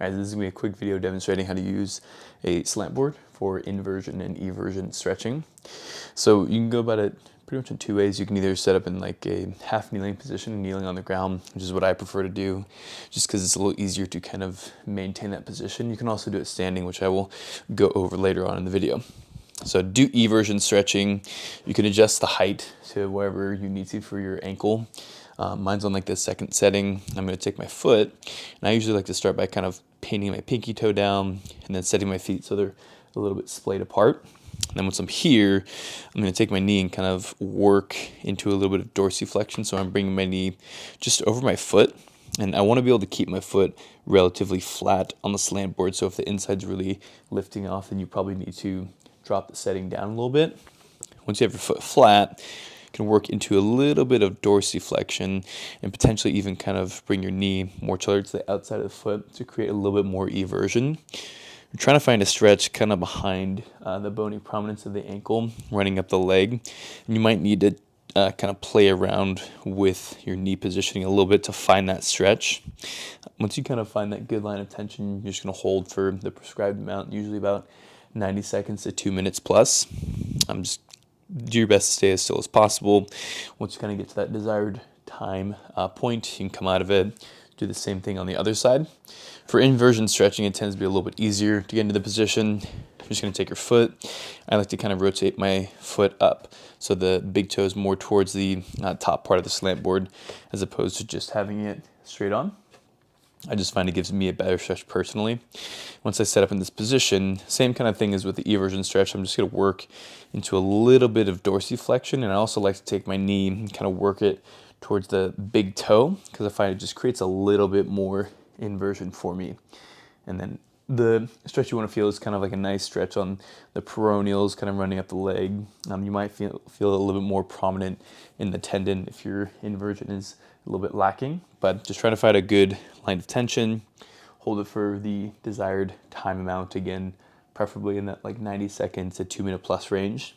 Alright, this is going to be a quick video demonstrating how to use a slant board for inversion and eversion stretching. So you can go about it pretty much in two ways. You can either set up in like a half kneeling position, kneeling on the ground, which is what I prefer to do, just because it's a little easier to kind of maintain that position. You can also do it standing, which I will go over later on in the video. So do eversion stretching. You can adjust the height to wherever you need to for your ankle. Mine's on like the second setting. I'm going to take my foot, and I usually like to start by kind of painting my pinky toe down and then setting my feet so they're a little bit splayed apart. And then once I'm here, I'm going to take my knee and kind of work into a little bit of dorsiflexion. So I'm bringing my knee just over my foot, and I want to be able to keep my foot relatively flat on the slant board. So if the inside's really lifting off, then you probably need to drop the setting down a little bit. Once you have your foot flat, you can work into a little bit of dorsiflexion and potentially even kind of bring your knee more towards the outside of the foot to create a little bit more eversion. You're trying to find a stretch kind of behind the bony prominence of the ankle, running up the leg. And you might need to kind of play around with your knee positioning a little bit to find that stretch. Once you kind of find that good line of tension, you're just going to hold for the prescribed amount, usually about 90 seconds to 2 minutes plus. Just do your best to stay as still as possible. Once you kind of get to that desired time point, you can come out of it. Do the same thing on the other side. For inversion stretching, it tends to be a little bit easier to get into the position. You're just going to take your foot. I like to kind of rotate my foot up so the big toe is more towards the top part of the slant board as opposed to just having it straight on. I just find it gives me a better stretch personally. Once I set up in this position, same kind of thing as with the eversion stretch. I'm just going to work into a little bit of dorsiflexion, and I also like to take my knee and kind of work it towards the big toe because I find it just creates a little bit more inversion for me. And then the stretch you want to feel is kind of like a nice stretch on the peroneals, kind of running up the leg. You might feel a little bit more prominent in the tendon if your inversion is a little bit lacking, but just try to find a good line of tension. Hold it for the desired time amount, again, preferably in that like 90 seconds to 2 minute plus range.